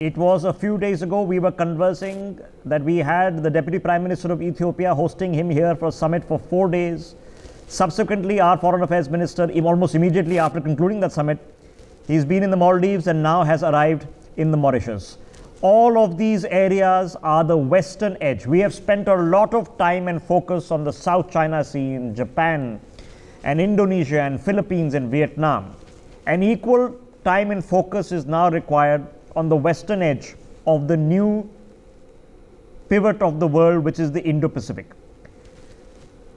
It was a few days ago we were conversing that we had the Deputy Prime Minister of Ethiopia hosting him here for a summit for 4 days. Subsequently, our Foreign Affairs Minister, almost immediately after concluding that summit, he's been in the Maldives and now has arrived in the Mauritius. All of these areas are the western edge. We have spent a lot of time and focus on the South China Sea in Japan and Indonesia and Philippines and Vietnam. An equal time and focus is now required on the western edge of the new pivot of the world, which is the Indo-Pacific.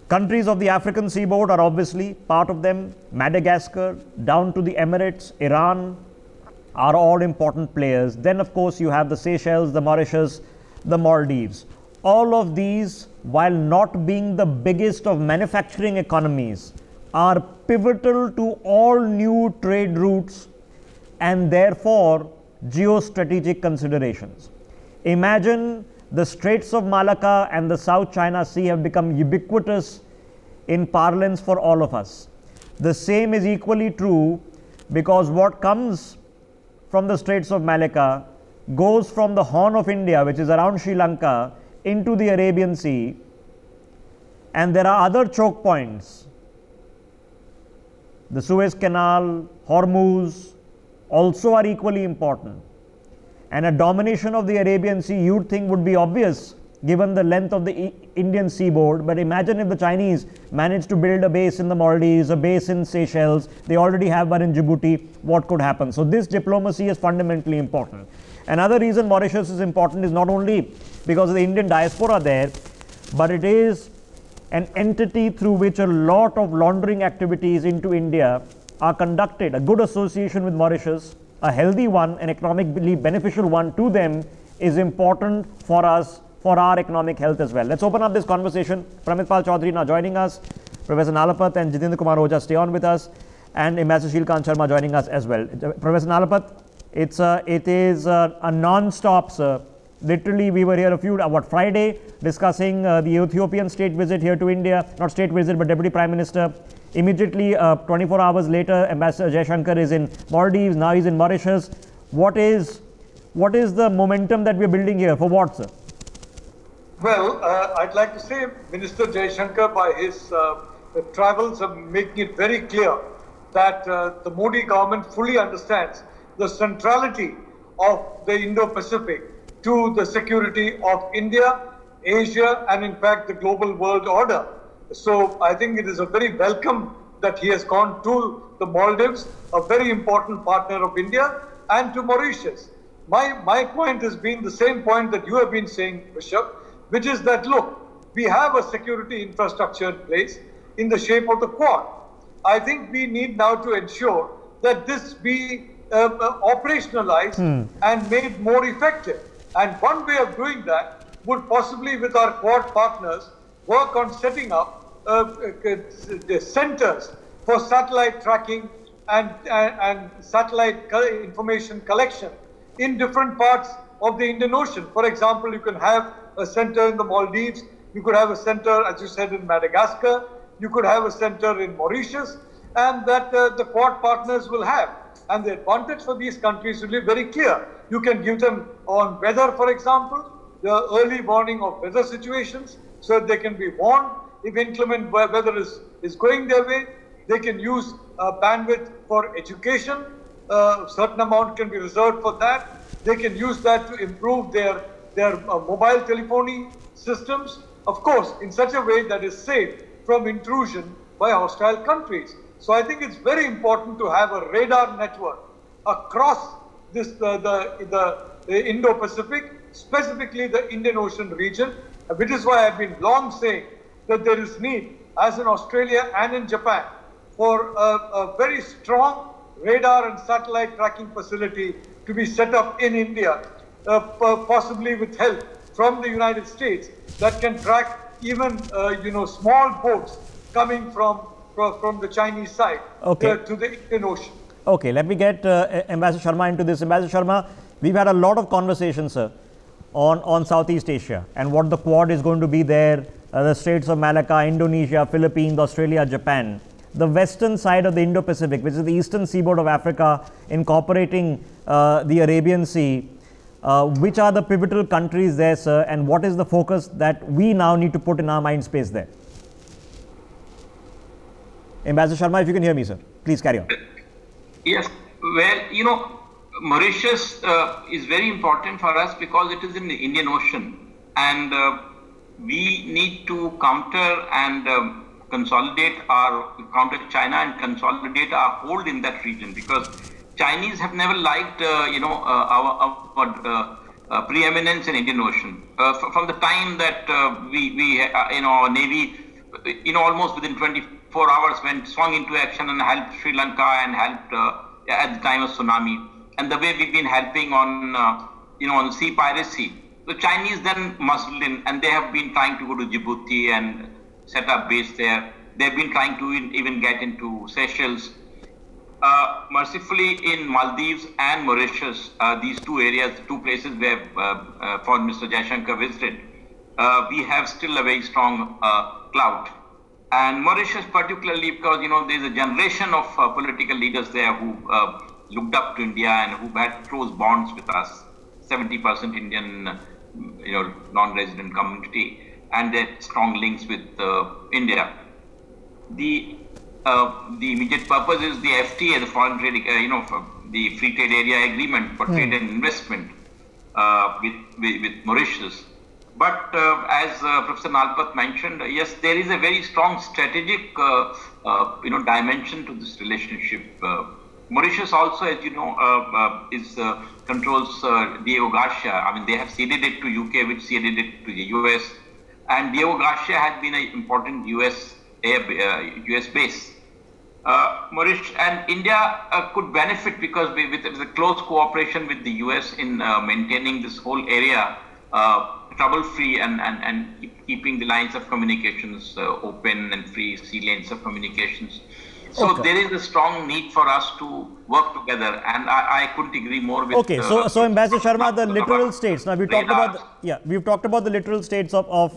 Countries of the African seaboard are obviously part of them. Madagascar, down to the Emirates, Iran are all important players. Then, of course, you have the Seychelles, the Mauritius, the Maldives. All of these, while not being the biggest of manufacturing economies, are pivotal to all new trade routes and therefore geostrategic considerations. Imagine the Straits of Malacca and the South China Sea have become ubiquitous in parlance for all of us. The same is equally true because what comes from the Straits of Malacca goes from the Horn of India, which is around Sri Lanka, into the Arabian Sea, and there are other choke points. The Suez Canal, Hormuz, also are equally important, and a domination of the Arabian Sea you'd think would be obvious given the length of the Indian seaboard. But imagine if the Chinese managed to build a base in the Maldives, a base in Seychelles, they already have one in Djibouti, what could happen? So this diplomacy is fundamentally important. Another reason Mauritius is important is not only because of the Indian diaspora there, but it is an entity through which a lot of laundering activities into India are conducted. A good association with Mauritius, a healthy one, an economically beneficial one to them, is important for us, for our economic health as well. Let's open up this conversation. Pramitpal Chaudhary now joining us, Professor Nalapat and Jitendra Kumar Ojha stay on with us, and Ambassador Shilkant Sharma joining us as well. Professor Nalapat, it is a non-stop, sir. Literally, we were here Friday, discussing the Ethiopian state visit here to India, not state visit, but Deputy Prime Minister. Immediately, 24 hours later, Ambassador Jaishankar is in Maldives, now he's in Mauritius. What is the momentum that we're building here? For what, sir? Well, I'd like to say Minister Jaishankar, by his travels, are making it very clear that the Modi government fully understands the centrality of the Indo-Pacific to the security of India, Asia, and in fact the global world order. So I think it is a very welcome that he has gone to the Maldives, a very important partner of India, and to Mauritius. My point has been the same point that you have been saying, Bishop, which is that, look, we have a security infrastructure in place in the shape of the Quad. I think we need now to ensure that this be operationalized and made more effective. And one way of doing that would possibly, with our Quad partners, work on setting up centers for satellite tracking and satellite information collection in different parts of the Indian Ocean. For example, you can have a center in the Maldives, you could have a center, as you said, in Madagascar, you could have a center in Mauritius, and that the Quad partners will have. And the advantage for these countries will be very clear. You can give them on weather, for example, the early warning of weather situations, so that they can be warned if inclement weather is going their way. They can use bandwidth for education. A certain amount can be reserved for that. They can use that to improve their mobile telephony systems, of course, in such a way that is safe from intrusion by hostile countries. So I think it's very important to have a radar network across this the Indo-Pacific, specifically the Indian Ocean region, which is why I've been long saying that there is need, as in Australia and in Japan, for a very strong radar and satellite tracking facility to be set up in India, possibly with help from the United States, that can track even small boats coming from the Chinese side to the Indian Ocean. Okay, let me get Ambassador Sharma into this. Ambassador Sharma, we've had a lot of conversations, sir, on Southeast Asia and what the Quad is going to be there, the Straits of Malacca, Indonesia, Philippines, Australia, Japan. The western side of the Indo-Pacific, which is the eastern seaboard of Africa, incorporating the Arabian Sea, Which are the pivotal countries there, sir, and what is the focus that we now need to put in our mind space there? Ambassador Sharma, if you can hear me, sir, please carry on. Yes, well, Mauritius is very important for us because it is in the Indian Ocean, and we need to counter China and consolidate our hold in that region, because Chinese have never liked, our preeminence in Indian Ocean. From the time that our Navy, almost within 24 hours swung into action and helped Sri Lanka and helped at the time of tsunami, and the way we've been helping on, on sea piracy. The Chinese then muscled in, and they have been trying to go to Djibouti and set up base there. They've been trying to even get into Seychelles. Mercifully, in Maldives and Mauritius, these two areas, two places where foreign Minister Jaishankar visited, we have still a very strong clout. And Mauritius particularly because, there's a generation of political leaders there who looked up to India and who had close bonds with us, 70% Indian, non-resident community, and their strong links with India. The immediate purpose is the FTA, the foreign trade, the free trade area agreement for trade and investment with Mauritius. But as Professor Nalpat mentioned, yes, there is a very strong strategic, dimension to this relationship. Mauritius also, as you know, controls Diego Garcia. I mean, they have ceded it to UK, which ceded it to the US, and Diego Garcia has been an important US base. Mauritius and India could benefit because with a close cooperation with the US in maintaining this whole area trouble-free and keeping the lines of communications open and free, sea lanes of communications. So there is a strong need for us to work together, and I couldn't agree more with. Okay, so Ambassador Sharma, the littoral states. Now we've talked about we've talked about the littoral states of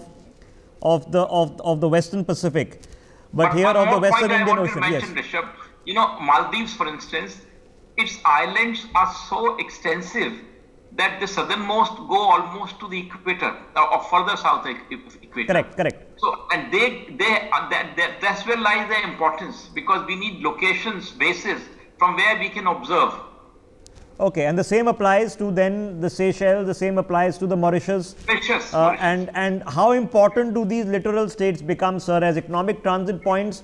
the Western Pacific, but here of the Western Indian Ocean. Yes. Rishabh, Maldives, for instance, its islands are so extensive that the southernmost go almost to the equator or further south equator. Correct. So, and that's where lies the importance, because we need locations, bases from where we can observe. Okay, and the same applies to then the Seychelles, the same applies to the Mauritius. Mauritius. And how important do these littoral states become, sir, as economic transit points?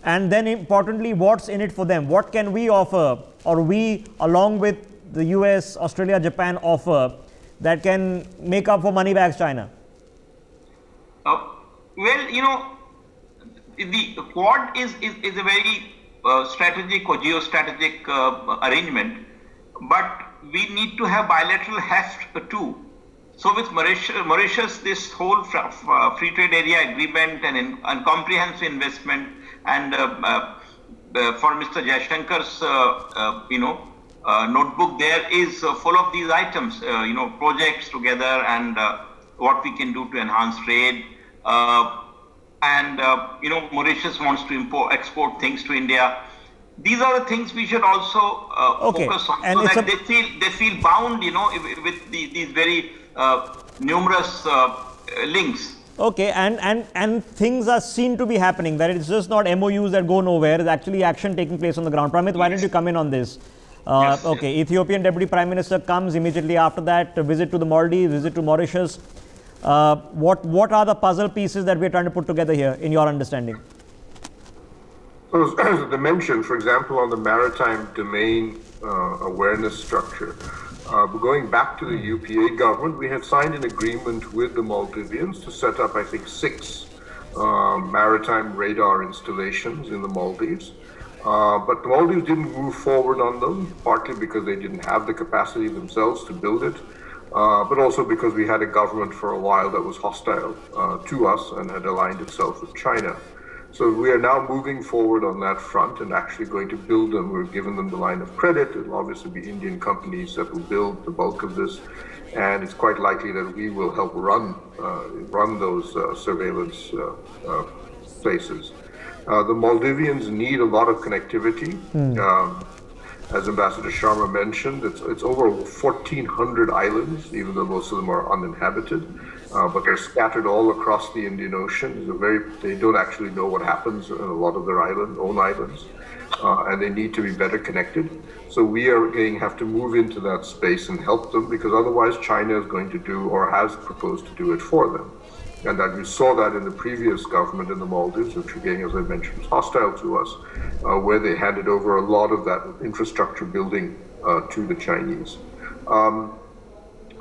And then importantly, what's in it for them? What can we offer, or we, along with the US, Australia, Japan, offer that can make up for money-bags China? The Quad is a very strategic or geostrategic arrangement, but we need to have bilateral heft too. So with Mauritius, this whole free trade area agreement and comprehensive investment, and for Mr. Jaishankar's, notebook there is full of these items, projects together and what we can do to enhance trade. Mauritius wants to export things to India. These are the things we should also focus on, and so that they feel bound, with these very numerous links. Okay, and things are seen to be happening. That it's just not MOUs that go nowhere. There's actually action taking place on the ground. Pramit, why don't you come in on this? Yes. Ethiopian Deputy Prime Minister comes immediately after that, a visit to the Maldives, visit to Mauritius. What are the puzzle pieces that we're trying to put together here, in your understanding? So, as a dimension, for example, on the maritime domain awareness structure, going back to the UPA government, we had signed an agreement with the Maldivians to set up, I think, 6 maritime radar installations in the Maldives. But the Maldives didn't move forward on them, partly because they didn't have the capacity themselves to build it, but also because we had a government for a while that was hostile to us and had aligned itself with China. So we are now moving forward on that front and actually going to build them. We've given them the line of credit. It will obviously be Indian companies that will build the bulk of this, and it's quite likely that we will help run those surveillance places. The Maldivians need a lot of connectivity. As Ambassador Sharma mentioned, it's over 1,400 islands, even though most of them are uninhabited. But they're scattered all across the Indian Ocean. They don't actually know what happens in a lot of their own islands, and they need to be better connected. So we are going to have to move into that space and help them, because otherwise China is going to do, or has proposed to do it for them. And that we saw that in the previous government in the Maldives, which again, as I mentioned, was hostile to us, where they handed over a lot of that infrastructure building to the Chinese.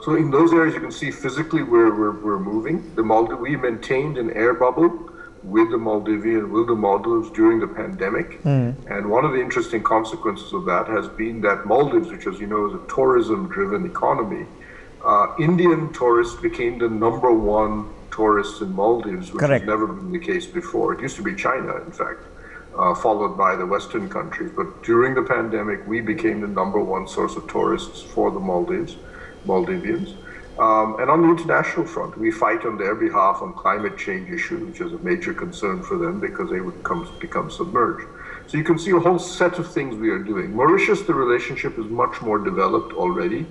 So in those areas, you can see physically we're moving. We maintained an air bubble with the Maldives during the pandemic. And one of the interesting consequences of that has been that Maldives, which as you know is a tourism-driven economy, Indian tourists became the #1 tourists in Maldives, which has never been the case before. It used to be China, in fact, followed by the Western countries. But during the pandemic, we became the #1 source of tourists for the Maldivians. And on the international front, we fight on their behalf on climate change issues, which is a major concern for them because they would become submerged. So you can see a whole set of things we are doing. Mauritius, the relationship is much more developed already.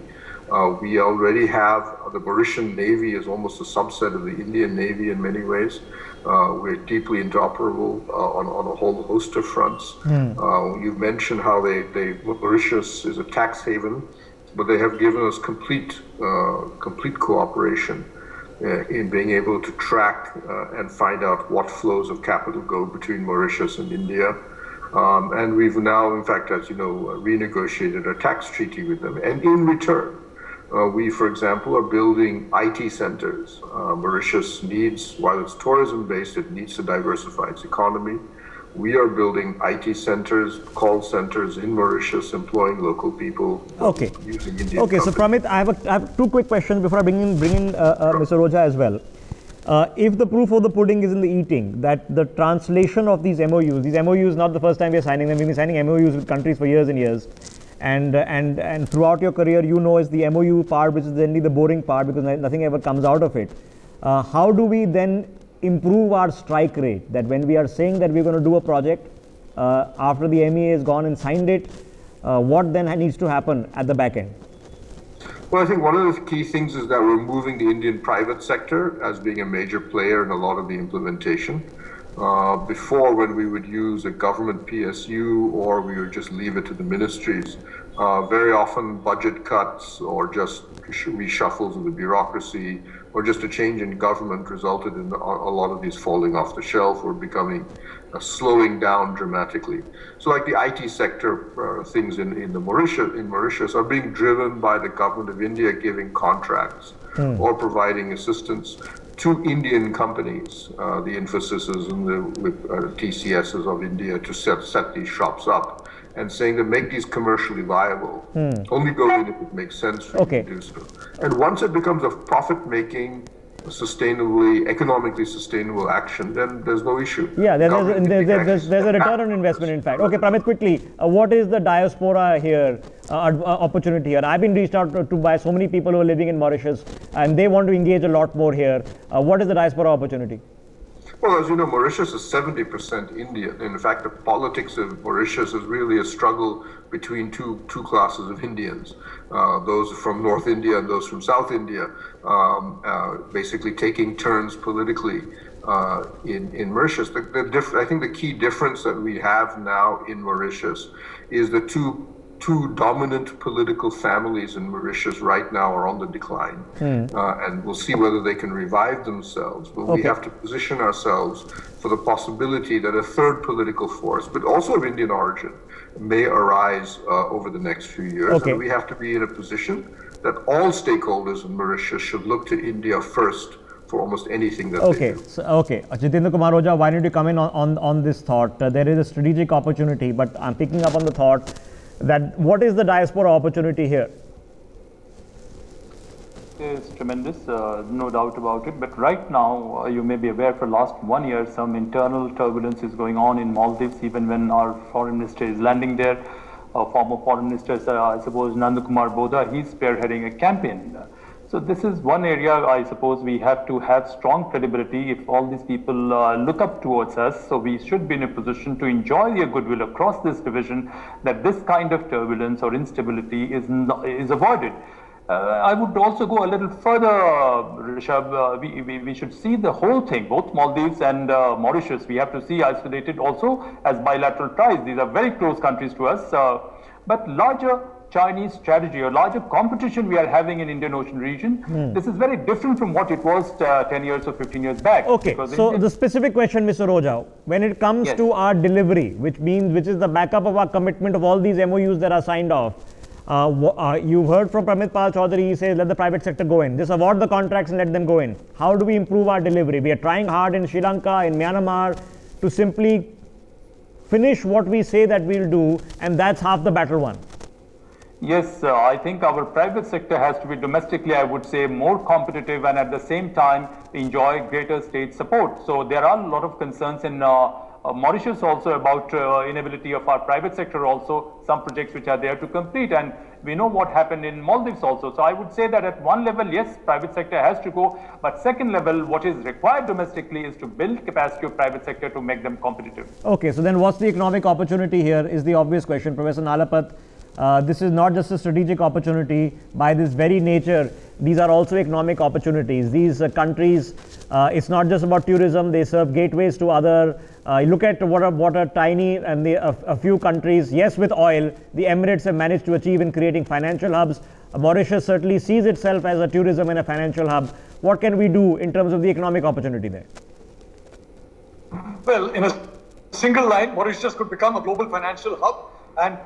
We already have, the Mauritian Navy is almost a subset of the Indian Navy in many ways. We're deeply interoperable on a whole host of fronts. You've mentioned how Mauritius is a tax haven, but they have given us complete cooperation in being able to track and find out what flows of capital go between Mauritius and India. And we've now, in fact, as you know, renegotiated a tax treaty with them. And in return, we, for example, are building IT centers. Mauritius needs, while it's tourism-based, it needs to diversify its economy. We are building IT centers, call centers in Mauritius, employing local people. Using Indian companies. So Pramit, I have two quick questions before I bring in Mr. Roja as well. If the proof of the pudding is in the eating, that the translation of these MOUs not the first time we are signing them, we've been signing MOUs with countries for years and years. And throughout your career, you know, it's the MOU part, which is only the boring part, because nothing ever comes out of it. How do we then improve our strike rate? That when we are saying that we're going to do a project, after the MEA has gone and signed it, what then needs to happen at the back end? Well, I think one of the key things is that we're moving the Indian private sector as being a major player in a lot of the implementation. Before, when we would use a government PSU or we would just leave it to the ministries, very often budget cuts or just reshuffles of the bureaucracy or just a change in government resulted in a lot of these falling off the shelf or becoming slowing down dramatically. So like the IT sector things in Mauritius are being driven by the government of India giving contracts or providing assistance to Indian companies, the Infosys and the TCSs of India, to set these shops up, and saying that make these commercially viable. Only go in if it makes sense for you to do so. And once it becomes a profit-making, economically sustainable action, then there's no issue. Yeah, there's a return on investment, in fact. Okay, Pramit, quickly, what is the diaspora here, opportunity here? I've been reached out to by so many people who are living in Mauritius, and they want to engage a lot more here. What is the diaspora opportunity? Well, as you know, Mauritius is 70% Indian. In fact, the politics of Mauritius is really a struggle between two classes of Indians, those from North India and those from South India, basically taking turns politically in Mauritius. I think the key difference that we have now in Mauritius is the two dominant political families in Mauritius right now are on the decline. And we'll see whether they can revive themselves. But we have to position ourselves for the possibility that a third political force, but also of Indian origin, may arise over the next few years. And we have to be in a position that all stakeholders in Mauritius should look to India first for almost anything that they do. Jitendra Kumar Roja, why don't you come in on this thought? There is a strategic opportunity, but I'm picking up on the thought that what is the diaspora opportunity here? It's tremendous, no doubt about it. But right now, you may be aware, for last 1 year, some internal turbulence is going on in Maldives, even when our foreign minister is landing there. Former foreign minister, I suppose, Nandakumar Bodha, he's spearheading a campaign So this is one area I suppose we have to have strong credibility if all these people look up towards us. So we should be in a position to enjoy their goodwill across this division, that this kind of turbulence or instability is avoided. I would also go a little further, Rishabh. We should see the whole thing, both Maldives and Mauritius. We have to see isolated also as bilateral ties. These are very close countries to us. But larger Chinese strategy or larger competition we are having in Indian Ocean region, this is very different from what it was 10 years or 15 years back. Okay, so the specific question, Mr. Roja, when it comes to our delivery, which is the backup of our commitment of all these MOUs that are signed off, you've heard from Pramit Pal Chaudhary, he says let the private sector go in. Just award the contracts and let them go in. How do we improve our delivery? We are trying hard in Sri Lanka, in Myanmar to simply finish what we say that we'll do, and that's half the battle won. Yes, I think our private sector has to be domestically, I would say, more competitive and at the same time enjoy greater state support. So there are a lot of concerns in Mauritius also about inability of our private sector also, some projects which are there to complete, and we know what happened in Maldives also. So I would say that at one level, yes, private sector has to go, but second level, what is required domestically is to build capacity of private sector to make them competitive. Okay, so then what's the economic opportunity here is the obvious question. Professor Nalapat, this is not just a strategic opportunity. By this very nature, these are also economic opportunities. These countries, it's not just about tourism, they serve gateways to other. Look at what a tiny and a few countries, yes, with oil, the Emirates have managed to achieve in creating financial hubs. Mauritius certainly sees itself as a tourism and a financial hub. What can we do in terms of the economic opportunity there? Well, in a single line, Mauritius could become a global financial hub, and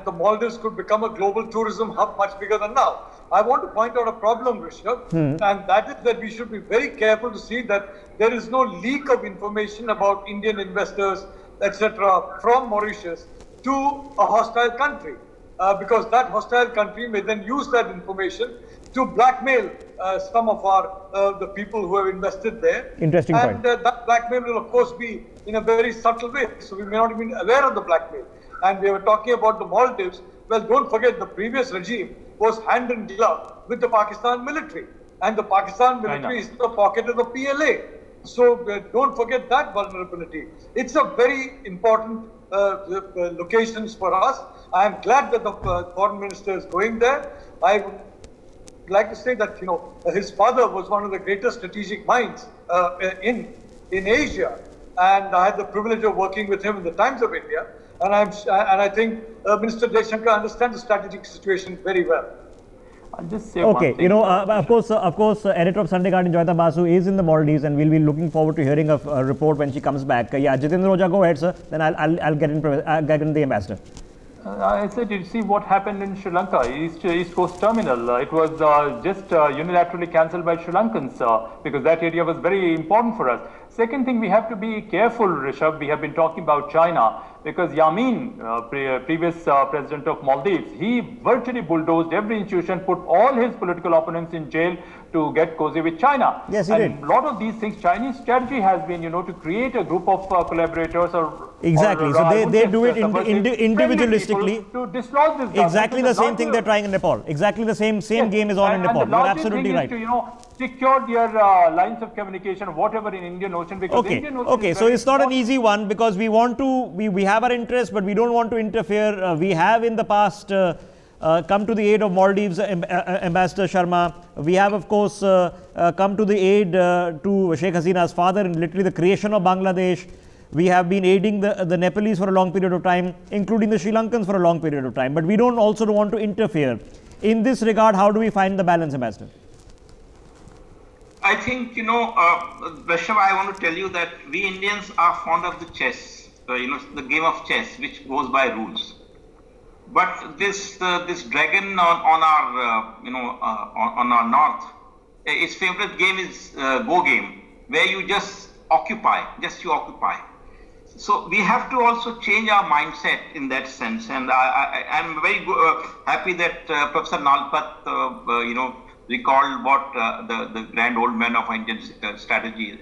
the Maldives could become a global tourism hub much bigger than now. I want to point out a problem, Rishabh, and that is that we should be very careful to see that there is no leak of information about Indian investors, etc., from Mauritius to a hostile country, because that hostile country may then use that information to blackmail some of the people who have invested there. Interesting point. And that blackmail will, of course, be in a very subtle way, so we may not even be aware of the blackmail. And we were talking about the Maldives. Well, don't forget the previous regime was hand in glove with the Pakistan military. And the Pakistan military is in the pocket of the PLA. So don't forget that vulnerability. It's a very important locations for us. I am glad that the foreign minister is going there. I would like to say that, his father was one of the greatest strategic minds in Asia. And I had the privilege of working with him in the Times of India. And I think Minister Jaishankar understands the strategic situation very well. I'll just say okay, one thing. of course, editor of Sunday Guardian Joyita Basu is in the Maldives, and we'll be looking forward to hearing a report when she comes back. Yeah, Jitendra Roja, go ahead, sir. Then I'll get in the ambassador. I said, you see what happened in Sri Lanka, East Coast Terminal. It was just unilaterally cancelled by Sri Lankans because that area was very important for us. Second thing, we have to be careful, Rishabh. We have been talking about China because Yamin, previous president of Maldives, he virtually bulldozed every institution, put all his political opponents in jail to get cozy with China. Yes, he did. A lot of these things, Chinese strategy has been, to create a group of collaborators or exactly. So they do it individualistically to dislodge this. Exactly the same thing they're trying in Nepal. Exactly the same game is on in Nepal. You're absolutely right. To, secure their lines of communication, whatever in Indian Ocean. Because Indian Ocean so it's not an easy one because we want to we have our interests, but we don't want to interfere. We have in the past come to the aid of Maldives, Ambassador Sharma. We have, of course, come to the aid to Sheikh Hasina's father in literally the creation of Bangladesh. We have been aiding the Nepalese for a long period of time, including the Sri Lankans for a long period of time. But we don't also want to interfere. In this regard, how do we find the balance, Ambassador? I think, Rishabh, I want to tell you that we Indians are fond of the chess, the game of chess, which goes by rules. But this dragon on our north, its favorite game is Go game, where you just occupy. So we have to also change our mindset in that sense. And I'm very happy that Professor Nalapat, recalled what the grand old man of Indian strategy,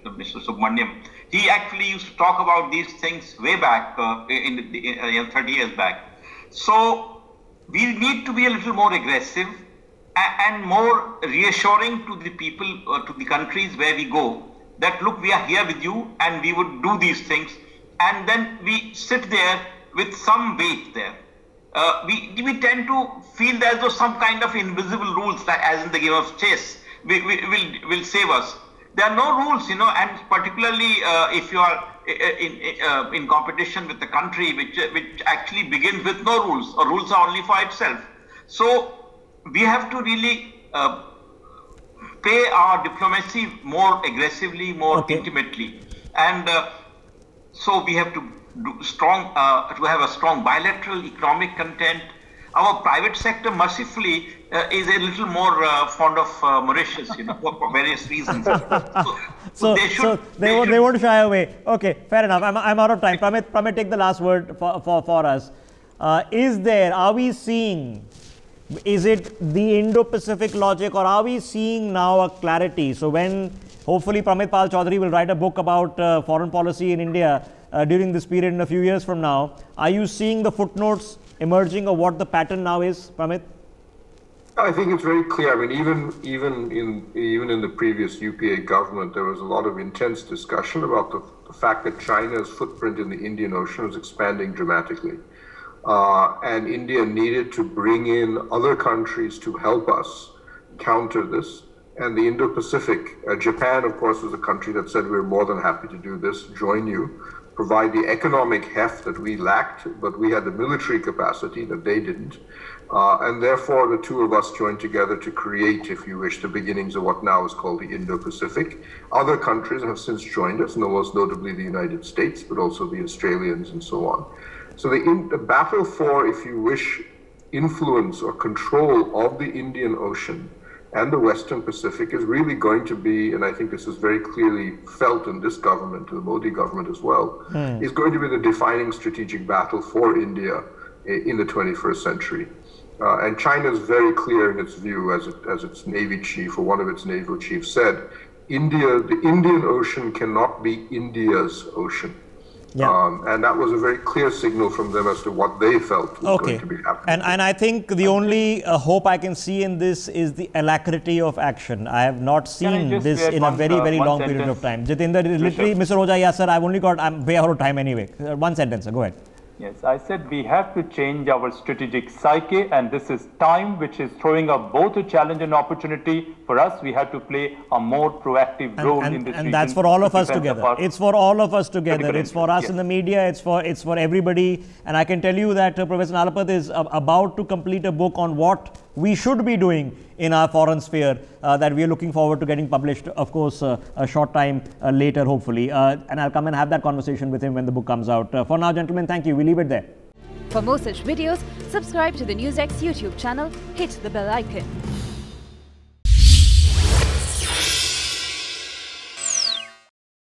Mr. Subramaniam, he actually used to talk about these things way back, 30 years back. So we need to be a little more aggressive and more reassuring to the people, to the countries where we go, that look, we are here with you and we would do these things, and then we sit there with some weight there. We tend to feel there's though some kind of invisible rules, like as in the game of chess, will save us. There are no rules, and particularly if you are in competition with a country which actually begins with no rules, or rules are only for itself. So we have to really play our diplomacy more aggressively, more intimately, and so we have to have a strong bilateral economic content. Our private sector, mercifully, is a little more fond of Mauritius, for various reasons. So they won't shy away. Okay, fair enough. I'm out of time. Pramit, take the last word for us. Are we seeing, is it the Indo-Pacific logic, or are we seeing now a clarity? So when hopefully Pramit Pal Chaudhary will write a book about foreign policy in India during this period in a few years from now, are you seeing the footnotes emerging of what the pattern now is, Pramit? I think it's very clear. I mean, even in the previous UPA government, there was a lot of intense discussion about the fact that China's footprint in the Indian Ocean was expanding dramatically. And India needed to bring in other countries to help us counter this. And the Indo-Pacific, Japan, of course, was a country that said we're more than happy to do this, join you, provide the economic heft that we lacked, but we had the military capacity that they didn't. And therefore, the two of us joined together to create, if you wish, the beginnings of what now is called the Indo-Pacific. Other countries have since joined us, most notably the United States, but also the Australians and so on. So the battle for, if you wish, influence or control of the Indian Ocean and the Western Pacific is really going to be, and I think this is very clearly felt in this government, the Modi government as well, is going to be the defining strategic battle for India in the 21st century. And China is very clear in its view, as its Navy chief, or one of its naval chiefs said, the Indian Ocean cannot be India's ocean. Yeah. And that was a very clear signal from them as to what they felt was going to be happening. And I think the only hope I can see in this is the alacrity of action. I have not seen this in a very, very long period of time. Jitendra, literally, Mr. Roja, yes, sir, I'm way out of time anyway. One sentence, go ahead. Yes, I said we have to change our strategic psyche, and this is time which is throwing up both a challenge and opportunity. For us, we have to play a more proactive role in this region. And that's for all of us together. It's for all of us together. It's for us in the media. It's for everybody. And I can tell you that Professor Nalapath is about to complete a book on what we should be doing in our foreign sphere that we are looking forward to getting published, of course, a short time later, hopefully. And I'll come and have that conversation with him when the book comes out. For now, gentlemen, thank you. We leave it there. For more such videos, subscribe to the NewsX YouTube channel, hit the bell icon.